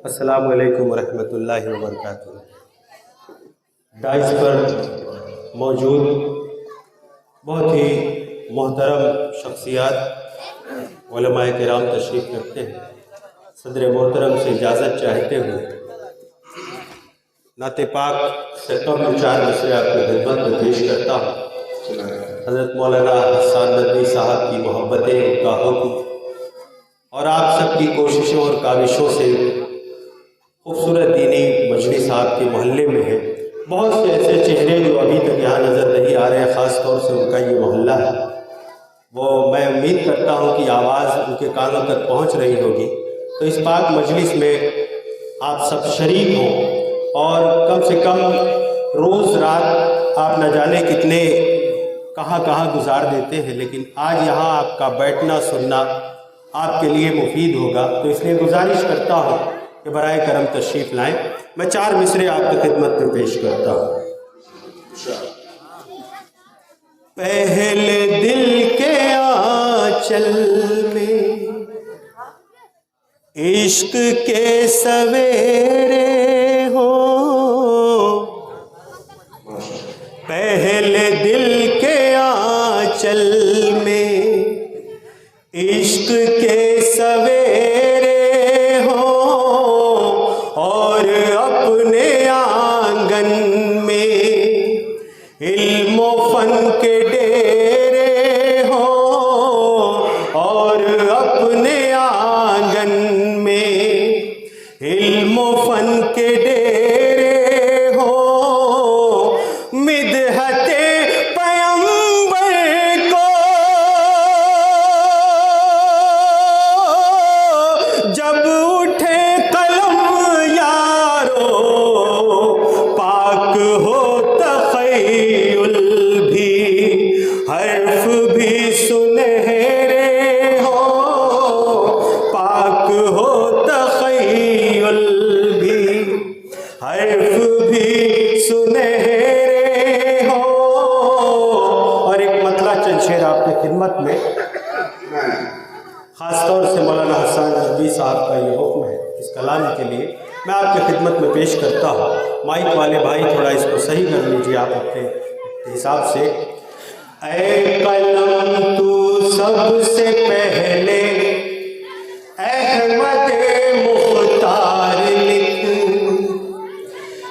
अस्सलामु अलैकुम वरहमतुल्लाहि वबरकातुहू। डाइस पर मौजूद बहुत ही मोहतरम शख्सियात उलमाए किराम तशरीफ़ रखते हैं। सदर मोहतरम से इजाज़त चाहते हुए नाते पाक से कम चार मिसरे आपकी खिदमत में पेश करता हूँ। हज़रत मौलाना हसन नदवी साहब की मोहब्बतें, उनका हुक्म और आप सबकी कोशिशों और काविशों से खूबसूरत दीनी मजलिस आपके मोहल्ले में है। बहुत से ऐसे चेहरे जो अभी तक यहाँ नज़र नहीं आ रहे हैं, ख़ास तौर से उनका ये मोहल्ला है, वो मैं उम्मीद करता हूँ कि आवाज़ उनके कानों तक पहुँच रही होगी। तो इस पाक मजलिस में आप सब शरीक हों और कम से कम रोज़ रात आप न जाने कितने कहाँ गुजार देते हैं, लेकिन आज यहाँ आपका बैठना सुनना आपके लिए मुफीद होगा। तो इसलिए गुजारिश करता हूँ कि बराए करम तशरीफ़ लाएं। मैं चार मिसरे आपकी खिदमत में पेश करता हूँ। पहले दिल के आंचल में इश्क के सवेरे हो, पहले दिल के आंचल में इश्क के सवेरे हो और अपने आंगन में इल्म फन के डेरे हो और अपने आंगन में इल्म फन के डेरे हो। मिदहते पैगंबर को जब उठे कलम यारो, पाक हो तख़य्युल भी हर्फ भी सुनहरे हो, पाक हो तख़य्युल भी हर्फ भी सुनहरे हो। और एक मतला चंद शेर आपकी खिदमत में, ख़ास तौर से मौलाना हसन नदवी साहब का ये हुक्म है, इस कलाम के लिए मैं आपकी खिदमत में पेश करता हूँ। माइक वाले भाई थोड़ा इसको सही कर लीजिए आप अपने हिसाब से। ऐ कलम तू सबसे पहले अहमद मुख्तार लिख,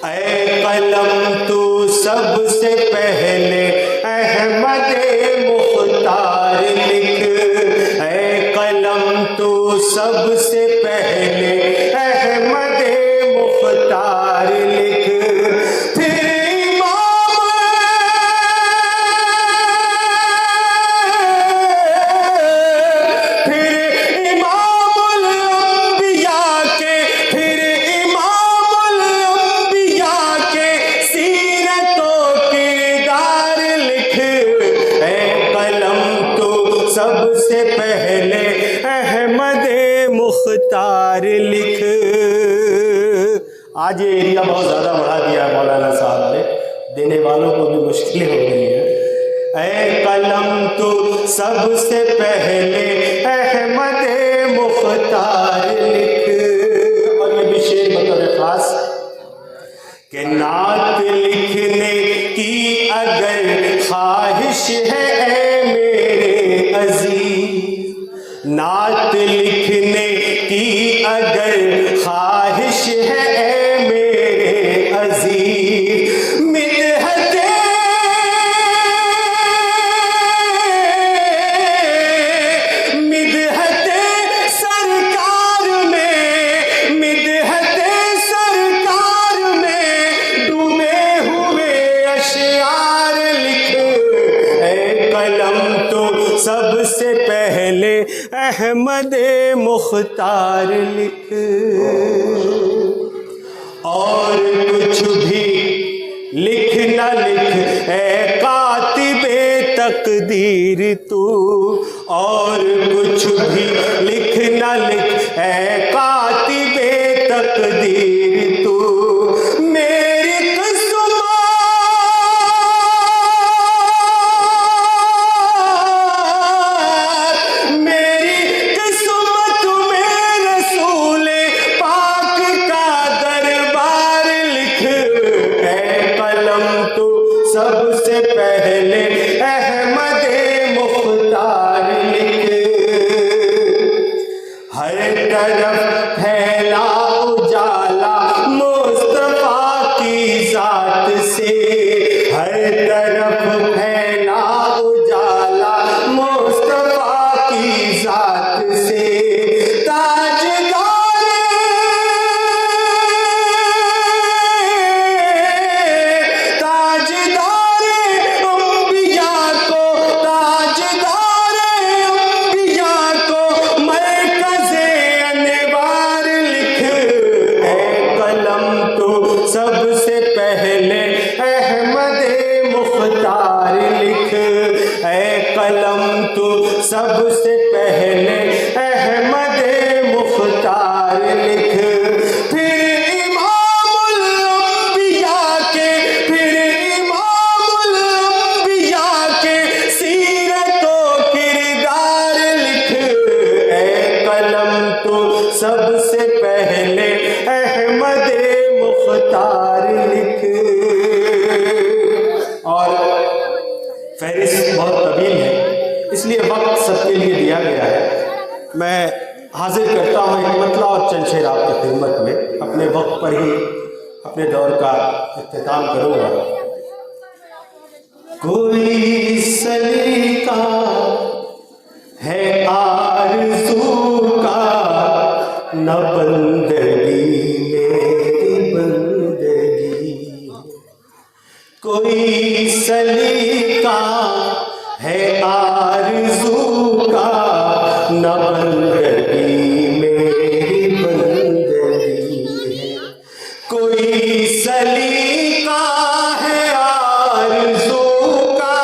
ऐ कलम तू सबसे पहले अहमद मुख्तार लिख, ऐ कलम तू सबसे पहले अहमद मुख्तार लिख। फिर इमामुल अंबिया के सीरतों किरदार लिख, ऐ कलम तो सबसे पहले अहमद मुख्तार लिख। आज ये एरिया बहुत ज़्यादा बढ़ा दिया है मौलाना साहब ने, देने वालों को भी मुश्किलें हो गई है। ऐ कलम तो सबसे पहले अहमद मुख्तार लिख। और ये भी शेर बतौर खास कि नात लिखने की अगर ख्वाहिश है ऐ मेरे अजीज, नात लिखने की अगर ख्वाहिश है ऐ मेरे अजीज, मिदहते सरकार में, मिदहते सरकार में डूबे हुए अशआर लिख, ऐ कलम तो सबसे पहले अहमद मुख्तार लिख। और कुछ भी लिख न लिख ऐ कातिबे तकदीर तू, और कुछ भी लिख न लिख ऐ कातिबे तकदीर तू। मेरी किस्मत में रसूल पाक सबसे पहले अहमद मुख्तार लिख, फिर इमामुल अंबिया के, फिर इमामुल अंबिया के सीरतो किरदार लिख। ए कलम तो सबसे पहले अहमद मुख्तार लिख। और फहरिस्त बहुत तवील है, इसलिए वक्त सबके लिए दिया गया है। मैं हाजिर करता हूँ एक मतला और चंद शेर आपकी खिदमत में। अपने वक्त पर ही अपने दौर का इख्तिताम करूँगा। कोई सलीका है आरज़ू का, न बंदगी मेरी बंदगी। कोई सलीका है आरज़ू का, न बंदगी मेरी बंदगी है। कोई सलीका है आरज़ू का,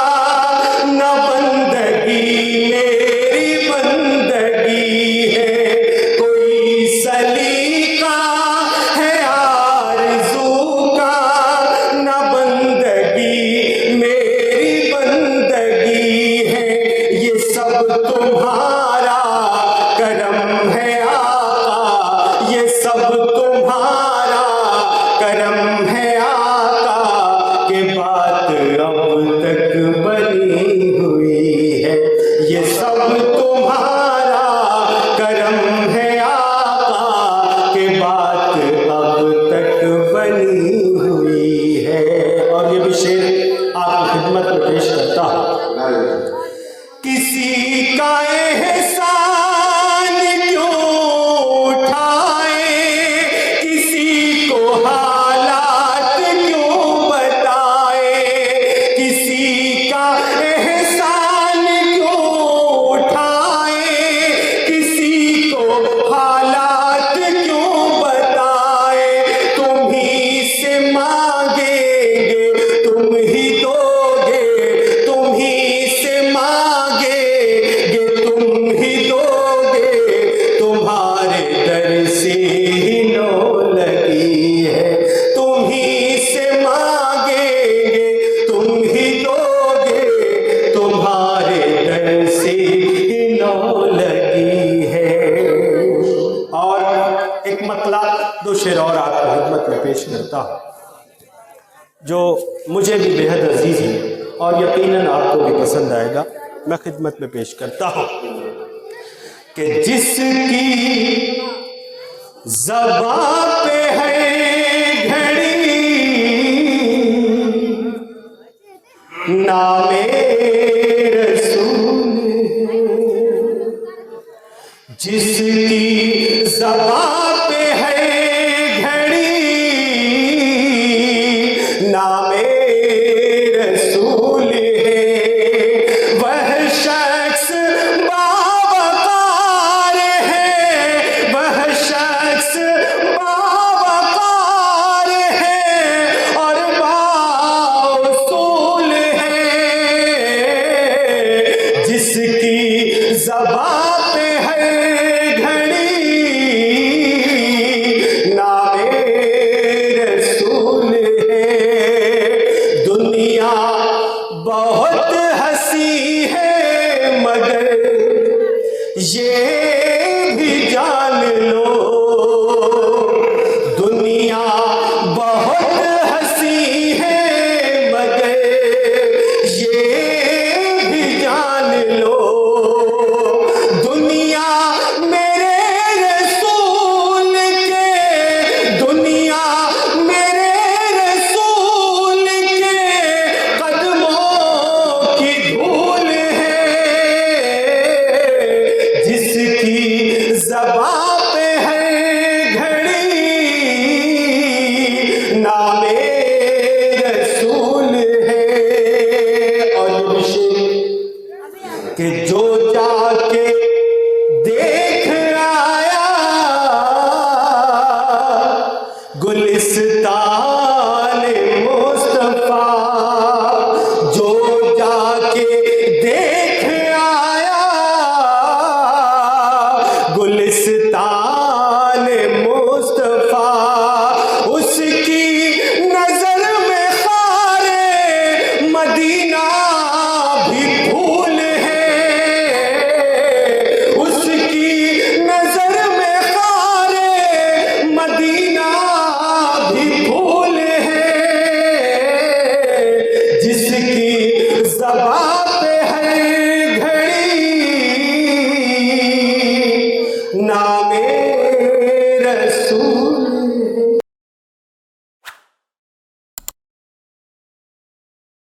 न बंदगी मेरी बंदगी है। कोई सलीका है आरज़ू का, न बंदगी मेरी बंदगी है। ये सब तुम्हारा करम है आका, ये सब तुम्हारा करम है आका, के बात अब तक बनी हुई है। ये सब तुम्हारा करम है आका, के बात अब तक बनी हुई है। और ये भी शेर आपकी खिदमत में पेश करता हूँ। किसी का एहसान क्यों उठाए, किसी को हालात क्यों बताए। किसी का एहसान क्यों उठाए, किसी को हालात क्यों बताए। तुम ही से मांगेंगे तुम ही दोगे, तुम ही से मांगेंगे तुम ही दोगे। तुम्हारे दर से ही नो लगी है, तुम ही से मांगेंगे तुम ही दोगे। तुम्हारे दर से ही नो लगी है। और एक मतला दो शेर और आपकी खिदमत में पेश करता हूँ, जो मुझे भी बेहद अजीज है और यकीनन आपको भी पसंद आएगा। मैं खिदमत में पेश करता हूँ कि जिसकी ज़बां पे है घड़ी नामे रसूल, जिसकी ज़बां पे है घड़ी नामे रसूल है। वह शख्स बावकार है, वह शख्स बावकार है और बाउसूल है। जिसकी ज़बां पे है घड़ी नामे रसूल है। दुनिया बहुत हंसी है मगर ये भी जान लो